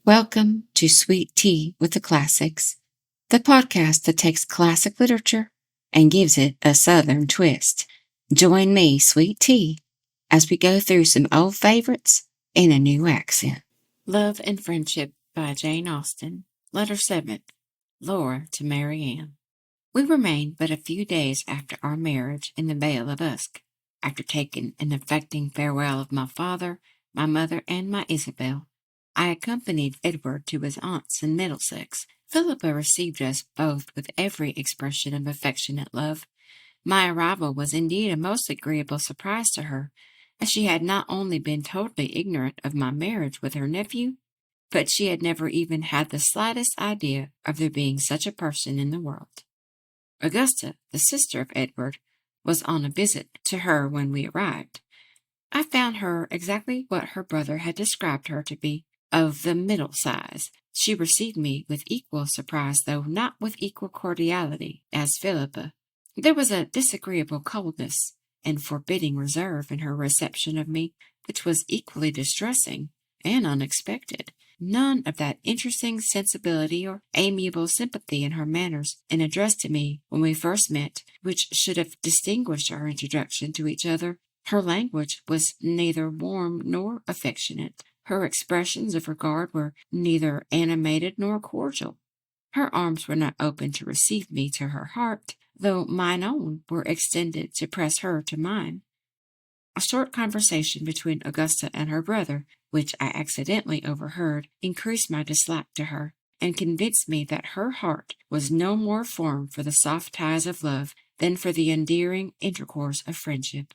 Welcome to Sweet Tea with the Classics, the podcast that takes classic literature and gives it a Southern twist. Join me, Sweet Tea, as we go through some old favorites in a new accent. Love and Friendship by Jane Austen. Letter 7. Laura to Mary Ann. We remained but a few days after our marriage in the Vale of Usk, after taking an affecting farewell of my father, my mother, and my Isabel. I accompanied Edward to his aunt's in Middlesex. Philippa received us both with every expression of affectionate love. My arrival was indeed a most agreeable surprise to her, as she had not only been totally ignorant of my marriage with her nephew, but she had never even had the slightest idea of there being such a person in the world. Augusta, the sister of Edward, was on a visit to her when we arrived. I found her exactly what her brother had described her to be, of the middle size. She received me with equal surprise, though not with equal cordiality, as Philippa. There was a disagreeable coldness and forbidding reserve in her reception of me, which was equally distressing and unexpected. None of that interesting sensibility or amiable sympathy in her manners and address to me when we first met, which should have distinguished our introduction to each other. Her language was neither warm nor affectionate. Her expressions of regard were neither animated nor cordial. Her arms were not open to receive me to her heart, though mine own were extended to press her to mine. A short conversation between Augusta and her brother, which I accidentally overheard, increased my dislike to her, and convinced me that her heart was no more formed for the soft ties of love than for the endearing intercourse of friendship.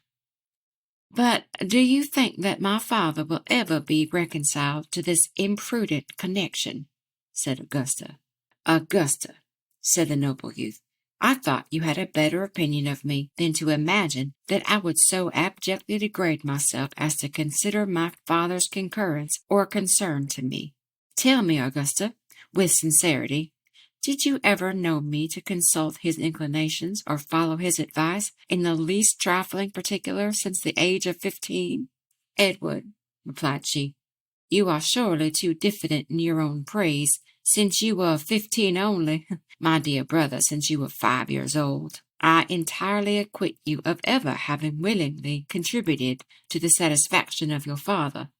"But do you think that my father will ever be reconciled to this imprudent connection?" said Augusta. "Augusta," said the noble youth, "I thought you had a better opinion of me than to imagine that I would so abjectly degrade myself as to consider my father's concurrence or concern to me. Tell me, Augusta, with sincerity, did you ever know me to consult his inclinations or follow his advice in the least trifling particular since the age of 15? "Edward," replied she, "you are surely too diffident in your own praise, since you were 15 only. My dear brother, since you were 5 years old. I entirely acquit you of ever having willingly contributed to the satisfaction of your father.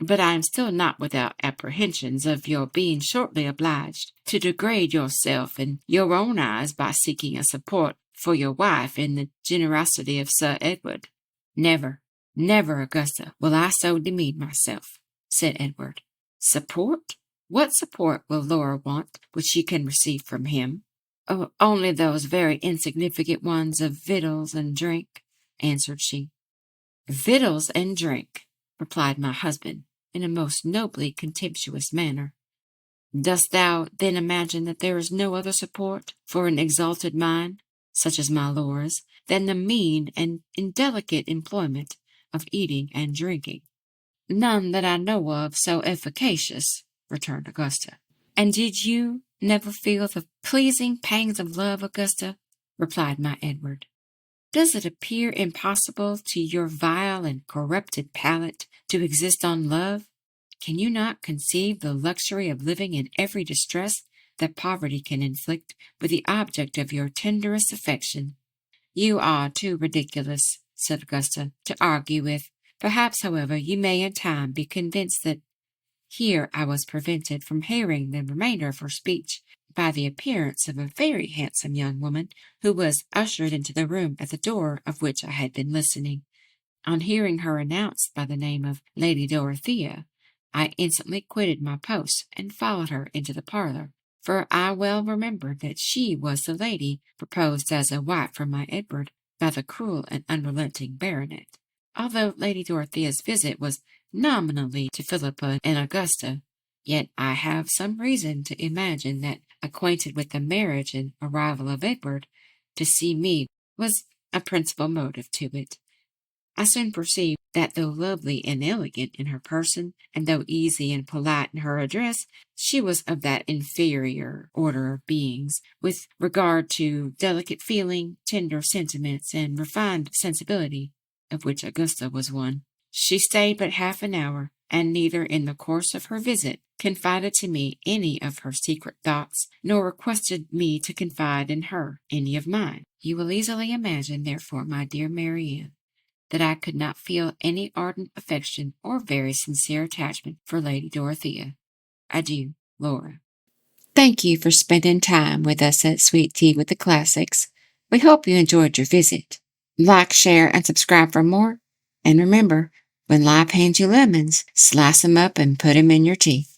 But I am still not without apprehensions of your being shortly obliged to degrade yourself in your own eyes by seeking a support for your wife in the generosity of Sir Edward." "Never, never, Augusta, will I so demean myself," said Edward. "Support? What support will Laura want which she can receive from him?" "Oh, only those very insignificant ones of victuals and drink," answered she. "Victuals and drink," replied my husband, in a most nobly contemptuous manner. "Dost thou then imagine that there is no other support for an exalted mind, such as my Laura's, than the mean and indelicate employment of eating and drinking?" "None that I know of so efficacious," returned Augusta. "And did you never feel the pleasing pangs of love, Augusta?" replied my Edward. "Does it appear impossible to your vile and corrupted palate to exist on love? Can you not conceive the luxury of living in every distress that poverty can inflict with the object of your tenderest affection?" "You are too ridiculous," said Augusta, "to argue with. Perhaps, however, you may in time be convinced that—" Here I was prevented from hearing the remainder of her speech by the appearance of a very handsome young woman, who was ushered into the room at the door of which I had been listening. On hearing her announced by the name of Lady Dorothea, I instantly quitted my post and followed her into the parlour, for I well remembered that she was the lady proposed as a wife for my Edward by the cruel and unrelenting baronet. Although Lady Dorothea's visit was nominally to Philippa and Augusta, yet I have some reason to imagine that, acquainted with the marriage and arrival of Edward, to see me was a principal motive to it. I soon perceived that though lovely and elegant in her person, and though easy and polite in her address, she was of that inferior order of beings, with regard to delicate feeling, tender sentiments, and refined sensibility, of which Augusta was one. She stayed but half an hour, and neither in the course of her visit confided to me any of her secret thoughts, nor requested me to confide in her any of mine. You will easily imagine, therefore, my dear Marianne, that I could not feel any ardent affection or very sincere attachment for Lady Dorothea. Adieu, Laura. Thank you for spending time with us at Sweet Tea with the Classics. We hope you enjoyed your visit. Like, share, and subscribe for more. And remember, when life hands you lemons, slice them up and put them in your tea.